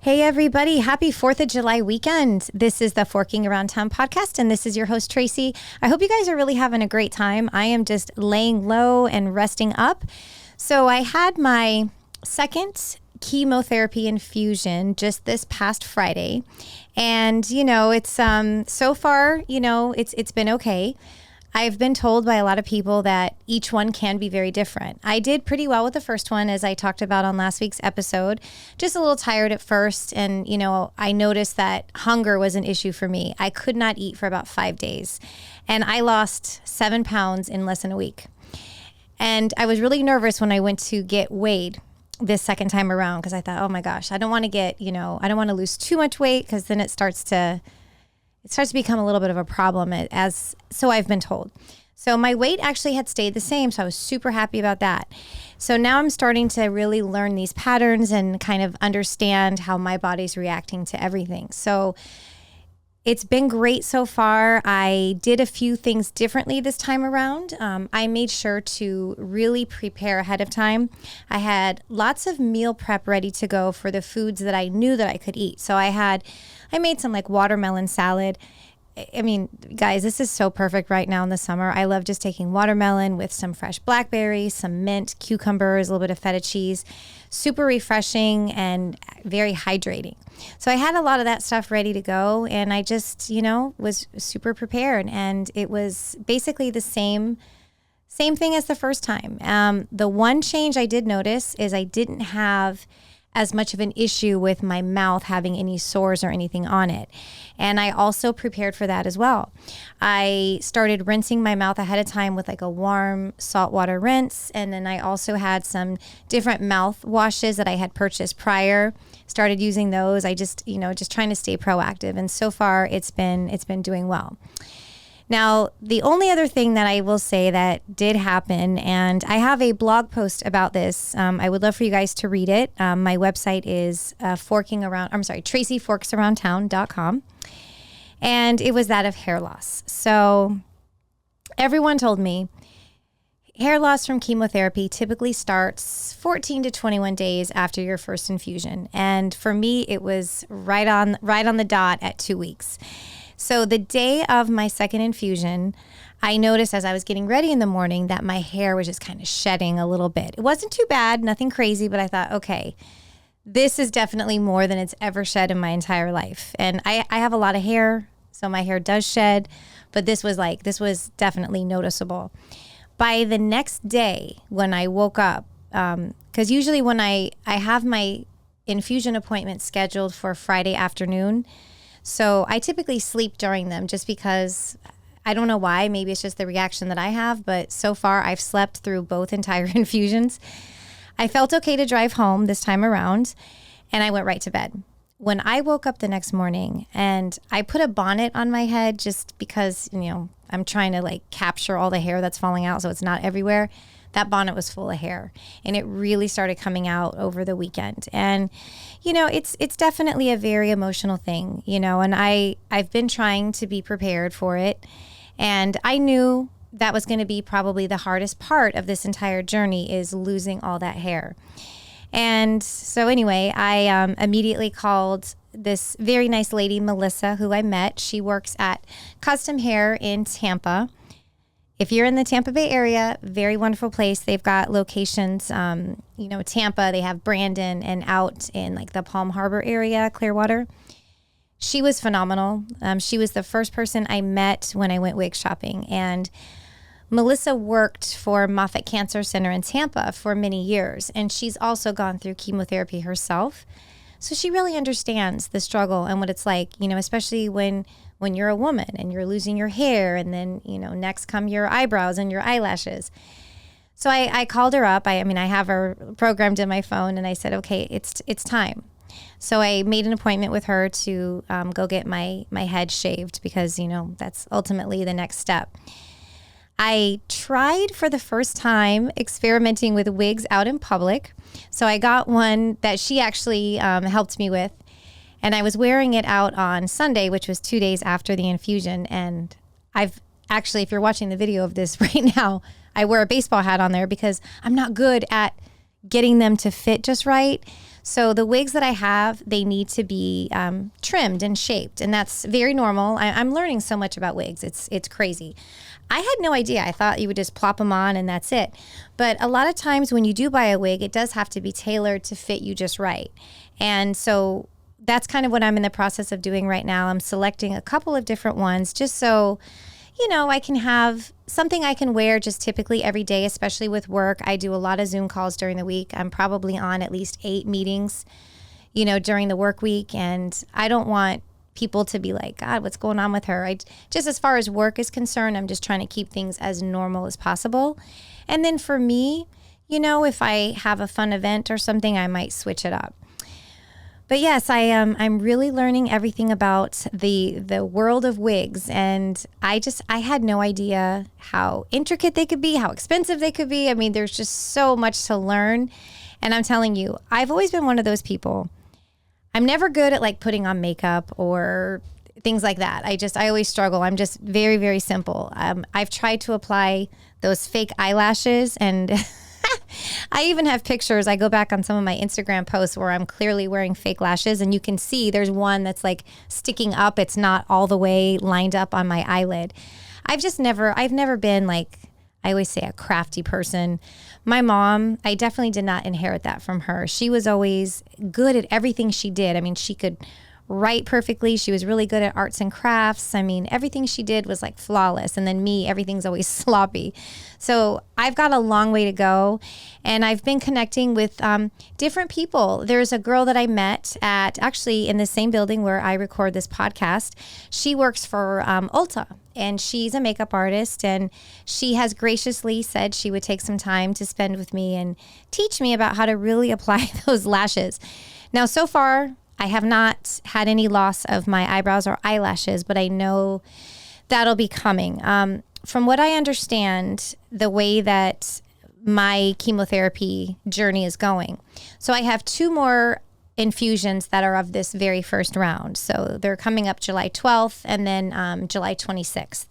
Hey everybody, happy 4th of July weekend. This is the Forking Around Town podcast, and this is your host, Tracy. I hope you guys are really having a great time. I am just laying low and resting up. So I had my second chemotherapy infusion just this past Friday. And, it's so far, it's been okay. I've been told by a lot of people that each one can be very different. I did pretty well with the first one, as I talked about on last week's episode. Just a little tired at first. And, I noticed that hunger was an issue for me. I could not eat for about 5 days. And I lost 7 pounds in less than a week. And I was really nervous when I went to get weighed this second time around, because I thought, oh my gosh, I don't want to get, I don't want to lose too much weight, because then it starts to become a little bit of a problem, so I've been told. So my weight actually had stayed the same, so I was super happy about that. So now I'm starting to really learn these patterns and kind of understand how my body's reacting to everything. So it's been great so far. I did a few things differently this time around. I made sure to really prepare ahead of time. I had lots of meal prep ready to go for the foods that I knew that I could eat. So I made some like watermelon salad. I mean, guys, this is so perfect right now in the summer. I love just taking watermelon with some fresh blackberries, some mint, cucumbers, a little bit of feta cheese. Super refreshing and very hydrating. So I had a lot of that stuff ready to go, and I just, was super prepared. And it was basically the same thing as the first time. The one change I did notice is I didn't have as much of an issue with my mouth having any sores or anything on it. And I also prepared for that as well. I started rinsing my mouth ahead of time with like a warm saltwater rinse. And then I also had some different mouth washes that I had purchased prior. Started using those. I just trying to stay proactive. And so far it's been doing well. Now, the only other thing that I will say that did happen, and I have a blog post about this. I would love for you guys to read it. My website is tracyforksaroundtown.com. And it was that of hair loss. So everyone told me hair loss from chemotherapy typically starts 14 to 21 days after your first infusion. And for me, it was right on the dot at 2 weeks. So the day of my second infusion, I noticed as I was getting ready in the morning that my hair was just kind of shedding a little bit. It wasn't too bad, nothing crazy, but I thought, okay, this is definitely more than it's ever shed in my entire life. And I have a lot of hair, so my hair does shed, but this was definitely noticeable. By the next day when I woke up, because usually when I have my infusion appointment scheduled for Friday afternoon, so I typically sleep during them just because I don't know why. Maybe it's just the reaction that I have. But so far, I've slept through both entire infusions. I felt okay to drive home this time around, and I went right to bed. When I woke up the next morning, and I put a bonnet on my head just because, I'm trying to like capture all the hair that's falling out so it's not everywhere. That bonnet was full of hair, and it really started coming out over the weekend. And, it's definitely a very emotional thing, and I've been trying to be prepared for it. And I knew that was going to be probably the hardest part of this entire journey, is losing all that hair. And so anyway, I immediately called this very nice lady, Melissa, who I met. She works at Custom Hair in Tampa. If you're in the Tampa Bay area, very wonderful place. They've got locations, Tampa, they have Brandon, and out in like the Palm Harbor area, Clearwater. She was phenomenal. She was the first person I met when I went wig shopping. And Melissa worked for Moffitt Cancer Center in Tampa for many years. And she's also gone through chemotherapy herself. So she really understands the struggle and what it's like, especially when you're a woman and you're losing your hair, and then, next come your eyebrows and your eyelashes. So I called her up. I have her programmed in my phone, and I said, okay, it's time. So I made an appointment with her to go get my head shaved, because, that's ultimately the next step. I tried for the first time experimenting with wigs out in public. So I got one that she actually helped me with. And I was wearing it out on Sunday, which was 2 days after the infusion. And I've actually, if you're watching the video of this right now, I wear a baseball hat on there because I'm not good at getting them to fit just right. So the wigs that I have, they need to be trimmed and shaped, and that's very normal. I'm learning so much about wigs. It's crazy. I had no idea. I thought you would just plop them on and that's it. But a lot of times when you do buy a wig, it does have to be tailored to fit you just right. And so that's kind of what I'm in the process of doing right now. I'm selecting a couple of different ones just so, I can have something I can wear just typically every day, especially with work. I do a lot of Zoom calls during the week. I'm probably on at least 8 meetings, during the work week. And I don't want people to be like, God, what's going on with her? Just as far as work is concerned, I'm just trying to keep things as normal as possible. And then for me, if I have a fun event or something, I might switch it up. But yes, I'm really learning everything about the world of wigs, and I had no idea how intricate they could be, how expensive they could be. I mean, there's just so much to learn. And I'm telling you, I've always been one of those people. I'm never good at like putting on makeup or things like that. I always struggle. I'm just very, very simple. I've tried to apply those fake eyelashes, and I even have pictures. I go back on some of my Instagram posts where I'm clearly wearing fake lashes, and you can see there's one that's like sticking up. It's not all the way lined up on my eyelid. I've never been like, I always say, a crafty person. My mom, I definitely did not inherit that from her. She was always good at everything she did. I mean, she could write perfectly. She was really good at arts and crafts. I mean, everything she did was like flawless. And then me, everything's always sloppy. So I've got a long way to go. And I've been connecting with different people. There's a girl that I met actually in the same building where I record this podcast. She works for Ulta. And she's a makeup artist, and she has graciously said she would take some time to spend with me and teach me about how to really apply those lashes. Now, so far, I have not had any loss of my eyebrows or eyelashes, but I know that'll be coming. From what I understand, the way that my chemotherapy journey is going. So I have 2 more infusions that are of this very first round. So they're coming up July 12th and then July 26th.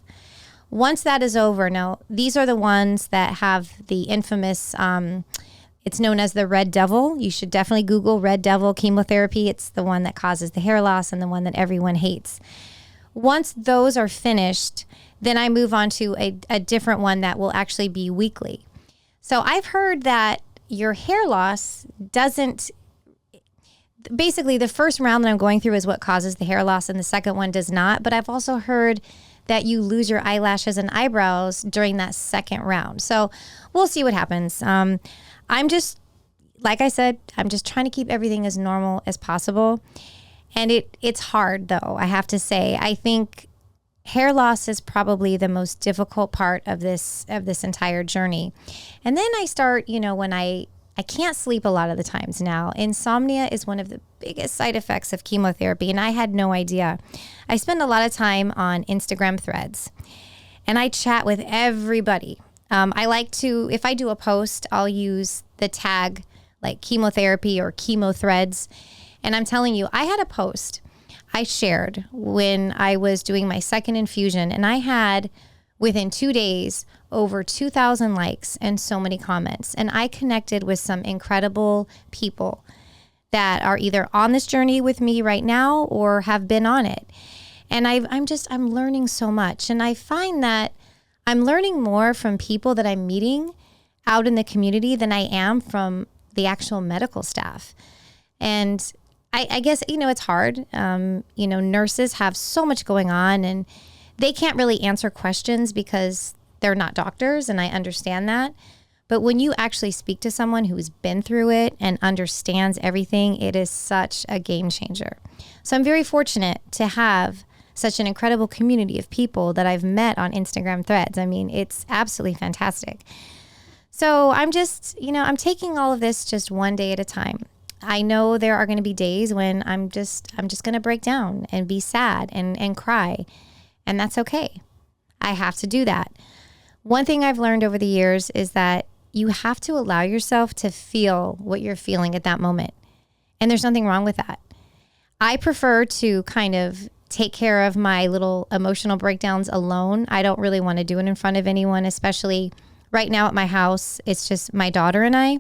Once that is over, now these are the ones that have the infamous, it's known as the Red Devil. You should definitely Google Red Devil chemotherapy. It's the one that causes the hair loss and the one that everyone hates. Once those are finished, then I move on to a different one that will actually be weekly. So I've heard that your hair loss doesn't, basically the first round that I'm going through is what causes the hair loss and the second one does not. But I've also heard that you lose your eyelashes and eyebrows during that second round. So we'll see what happens. I'm just, like I said, I'm just trying to keep everything as normal as possible. And it's hard though, I have to say. I think hair loss is probably the most difficult part of this entire journey. And then I start, when I can't sleep a lot of the times now. Insomnia is one of the biggest side effects of chemotherapy, and I had no idea. I spend a lot of time on Instagram threads, and I chat with everybody. I like to, if I do a post, I'll use the tag like chemotherapy or chemo threads. And I'm telling you, I had a post I shared when I was doing my second infusion, and I had, within 2 days, over 2,000 likes and so many comments. And I connected with some incredible people that are either on this journey with me right now or have been on it. And I'm learning so much. And I find that I'm learning more from people that I'm meeting out in the community than I am from the actual medical staff. And I guess, it's hard. Nurses have so much going on, and they can't really answer questions because they're not doctors, and I understand that. But when you actually speak to someone who's been through it and understands everything, it is such a game changer. So I'm very fortunate to have such an incredible community of people that I've met on Instagram threads. I mean, it's absolutely fantastic. So I'm just, I'm taking all of this just one day at a time. I know there are going to be days when I'm just going to break down and be sad and cry, and that's okay. I have to do that. One thing I've learned over the years is that you have to allow yourself to feel what you're feeling at that moment. And there's nothing wrong with that. I prefer to kind of take care of my little emotional breakdowns alone. I don't really want to do it in front of anyone, especially right now at my house. It's just my daughter and I.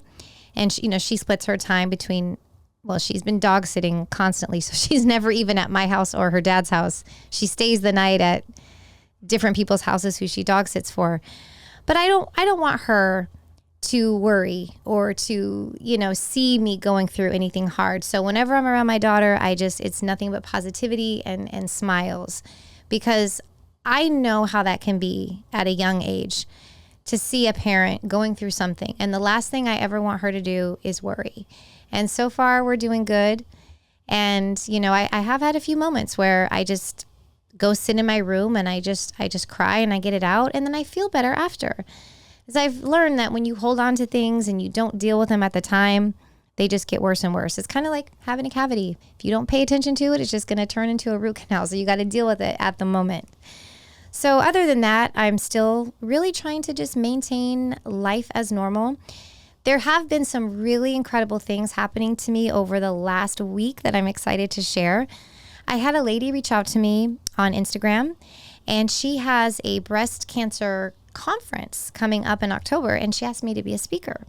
And she splits her time between well, she's been dog sitting constantly. So she's never even at my house or her dad's house. She stays the night at different people's houses who she dog sits for. But I don't want her to worry or to, see me going through anything hard. So whenever I'm around my daughter, it's nothing but positivity and smiles, because I know how that can be at a young age to see a parent going through something. And the last thing I ever want her to do is worry. And so far we're doing good. And, I have had a few moments where I just go sit in my room and I just cry and I get it out. And then I feel better after. Because I've learned that when you hold on to things and you don't deal with them at the time, they just get worse and worse. It's kind of like having a cavity. If you don't pay attention to it, it's just going to turn into a root canal. So you got to deal with it at the moment. So other than that, I'm still really trying to just maintain life as normal. There have been some really incredible things happening to me over the last week that I'm excited to share. I had a lady reach out to me on Instagram, and she has a breast cancer conference coming up in October, and she asked me to be a speaker.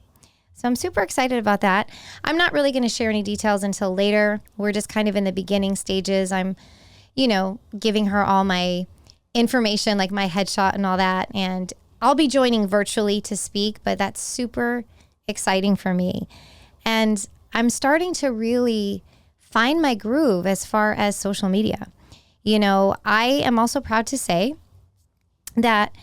So I'm super excited about that. I'm not really going to share any details until later. We're just kind of in the beginning stages. I'm, giving her all my information, like my headshot and all that. And I'll be joining virtually to speak, but that's super exciting for me. And I'm starting to really find my groove as far as social media. I am also proud to say that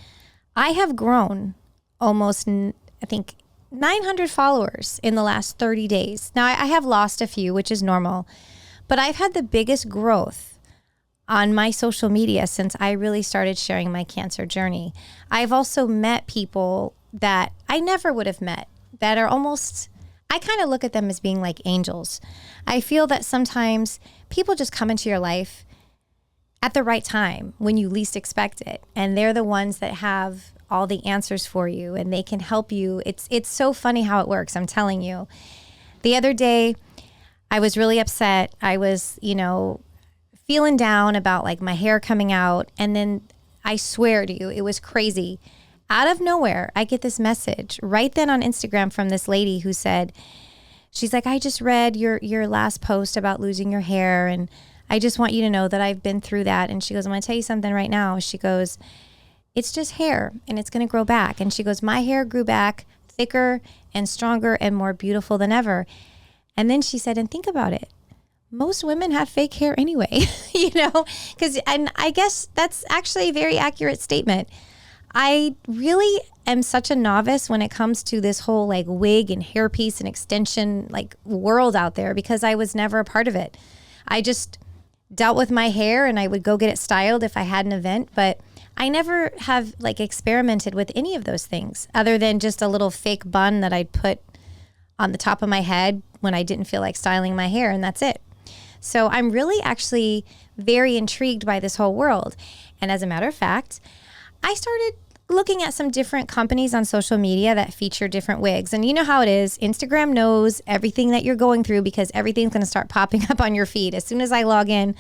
I have grown almost, I think, 900 followers in the last 30 days. Now, I have lost a few, which is normal, but I've had the biggest growth on my social media since I really started sharing my cancer journey. I've also met people that I never would have met that are almost, I kind of look at them as being like angels. I feel that sometimes people just come into your life at the right time when you least expect it. And they're the ones that have all the answers for you and they can help you. It's so funny how it works. I'm telling you. The other day, I was really upset. I was, feeling down about like my hair coming out. And then I swear to you, it was crazy. Out of nowhere, I get this message right then on Instagram from this lady who said, she's like, I just read your last post about losing your hair, and I just want you to know that I've been through that. And she goes, I'm going to tell you something right now. She goes, it's just hair and it's going to grow back. And she goes, my hair grew back thicker and stronger and more beautiful than ever. And then she said, and think about it. Most women have fake hair anyway, and I guess that's actually a very accurate statement. I really am such a novice when it comes to this whole like wig and hairpiece and extension like world out there, because I was never a part of it. I just dealt with my hair and I would go get it styled if I had an event, but I never have like experimented with any of those things other than just a little fake bun that I'd put on the top of my head when I didn't feel like styling my hair, and that's it. So I'm really actually very intrigued by this whole world. And as a matter of fact, I started looking at some different companies on social media that feature different wigs. And you know how it is. Instagram knows everything that you're going through because everything's going to start popping up on your feed. As soon as I log in,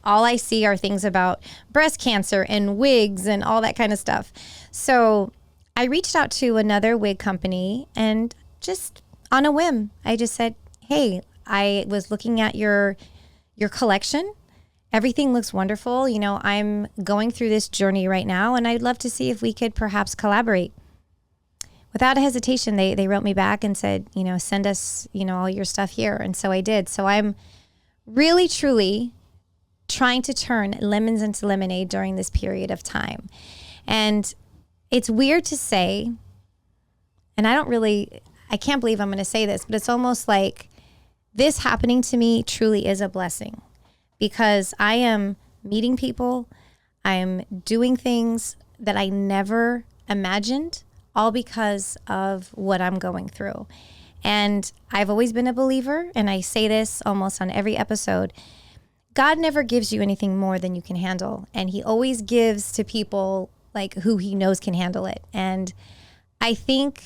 all I see are things about breast cancer and wigs and all that kind of stuff. So I reached out to another wig company and just on a whim, I just said, hey, I was looking at your collection. Everything looks wonderful. I'm going through this journey right now, and I'd love to see if we could perhaps collaborate. Without a hesitation, they wrote me back and said, send us, all your stuff here. And so I did. So I'm really, truly trying to turn lemons into lemonade during this period of time. And it's weird to say, and I can't believe I'm going to say this, but it's almost like this happening to me truly is a blessing, because I am meeting people, I'm doing things that I never imagined, all because of what I'm going through. And I've always been a believer, and I say this almost on every episode. God never gives you anything more than you can handle. And he always gives to people like who he knows can handle it. And I think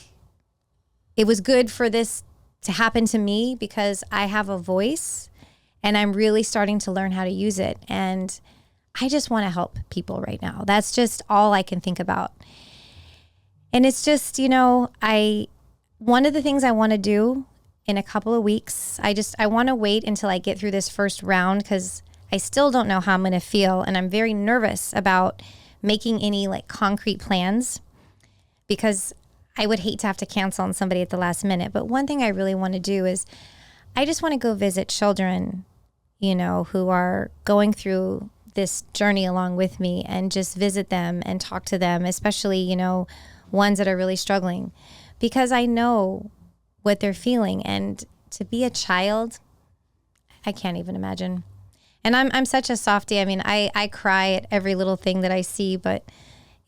it was good for this to happen to me because I have a voice and I'm really starting to learn how to use it. And I just want to help people right now. That's just all I can think about. And it's just, one of the things I want to do in a couple of weeks. I want to wait until I get through this first round because I still don't know how I'm going to feel. And I'm very nervous about making any like concrete plans because I would hate to have to cancel on somebody at the last minute. But one thing I really want to do is I just want to go visit children, you know, who are going through this journey along with me and just visit them and talk to them, especially, you know, ones that are really struggling, because I know what they're feeling. And to be a child, I can't even imagine. And I'm such a softie. I mean, I cry at every little thing that I see, but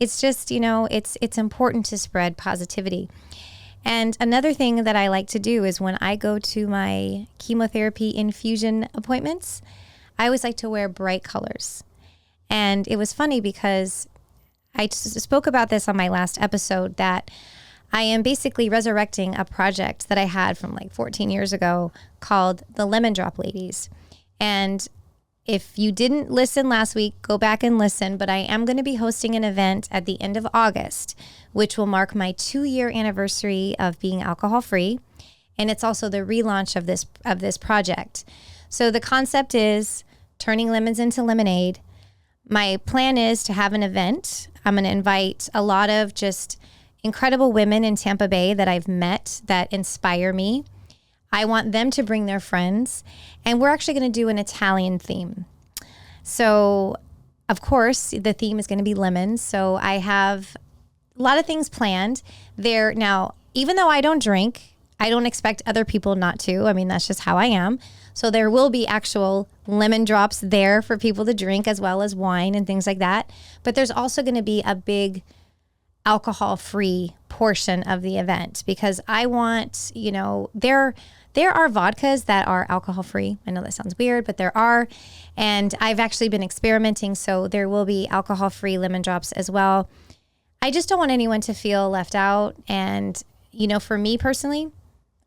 it's just, you know, it's important to spread positivity. And another thing that I like to do is when I go to my chemotherapy infusion appointments, I always like to wear bright colors. And it was funny because I spoke about this on my last episode that I am basically resurrecting a project that I had from like 14 years ago called the Lemon Drop Ladies. And if you didn't listen last week, go back and listen. But I am going to be hosting an event at the end of August, which will mark my 2-year anniversary of being alcohol-free. And it's also the relaunch of this project. So the concept is turning lemons into lemonade. My plan is to have an event. I'm going to invite a lot of just incredible women in Tampa Bay that I've met that inspire me. I want them to bring their friends, and we're actually going to do an Italian theme. So, of course, the theme is going to be lemons. So I have a lot of things planned there. Now, even though I don't drink, I don't expect other people not to. I mean, that's just how I am. So there will be actual lemon drops there for people to drink, as well as wine and things like that. But there's also going to be a big alcohol-free portion of the event because I want, you know, there are vodkas that are alcohol-free. I know that sounds weird, but there are. And I've actually been experimenting, so there will be alcohol-free lemon drops as well. I just don't want anyone to feel left out. And, you know, for me personally,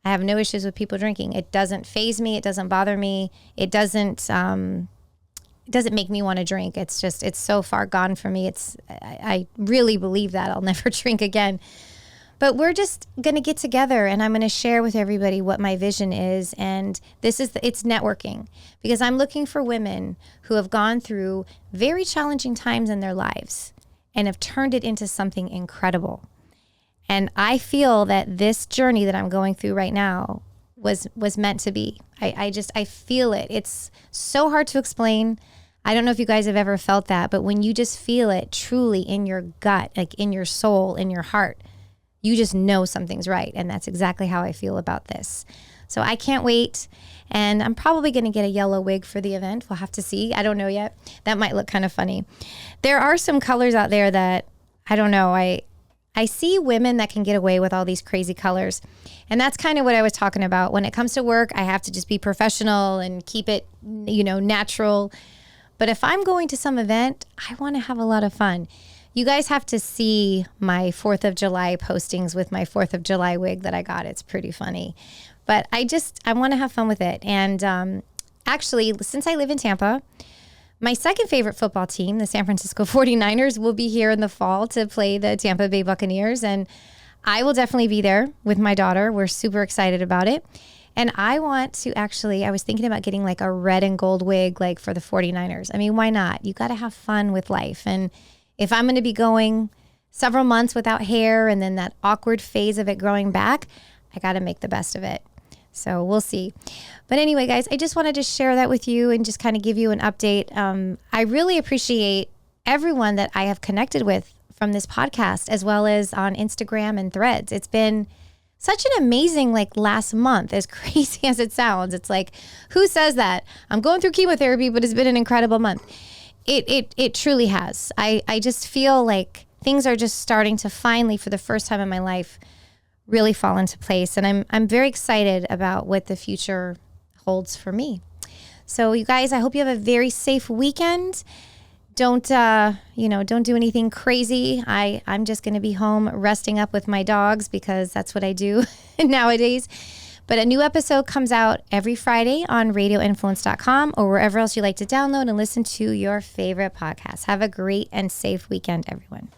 I have no issues with people drinking. It doesn't faze me. It doesn't bother me. It doesn't make me want to drink. It's just, it's so far gone for me. I really believe that I'll never drink again. But we're just going to get together and I'm going to share with everybody what my vision is. And it's networking because I'm looking for women who have gone through very challenging times in their lives and have turned it into something incredible. And I feel that this journey that I'm going through right now was meant to be. I feel it. It's so hard to explain. I don't know if you guys have ever felt that, but when you just feel it truly in your gut, like in your soul, in your heart, you just know something's right. And that's exactly how I feel about this. So I can't wait. And I'm probably going to get a yellow wig for the event. We'll have to see. I don't know yet. That might look kind of funny. There are some colors out there that, I don't know, I see women that can get away with all these crazy colors. And that's kind of what I was talking about. When it comes to work, I have to just be professional and keep it, you know, natural. But if I'm going to some event, I want to have a lot of fun. You guys have to see my 4th of July postings with my 4th of July wig that I got. It's pretty funny. But I want to have fun with it. And actually, since I live in Tampa, my second favorite football team, the San Francisco 49ers, will be here in the fall to play the Tampa Bay Buccaneers. And I will definitely be there with my daughter. We're super excited about it. And I want to I was thinking about getting like a red and gold wig like for the 49ers. I mean, why not? You got to have fun with life. And if I'm going to be going several months without hair and then that awkward phase of it growing back, I got to make the best of it. So we'll see. But anyway, guys, I just wanted to share that with you and just kind of give you an update. I really appreciate everyone that I have connected with from this podcast, as well as on Instagram and Threads. It's been such an amazing, like, last month, as crazy as it sounds. It's like, who says that? I'm going through chemotherapy, but it's been an incredible month. It truly has. I just feel like things are just starting to finally, for the first time in my life, really fall into place. And I'm very excited about what the future holds for me. So you guys, I hope you have a very safe weekend. Don't do anything crazy. I'm just going to be home resting up with my dogs because that's what I do nowadays. But a new episode comes out every Friday on radioinfluence.com or wherever else you like to download and listen to your favorite podcast. Have a great and safe weekend, everyone.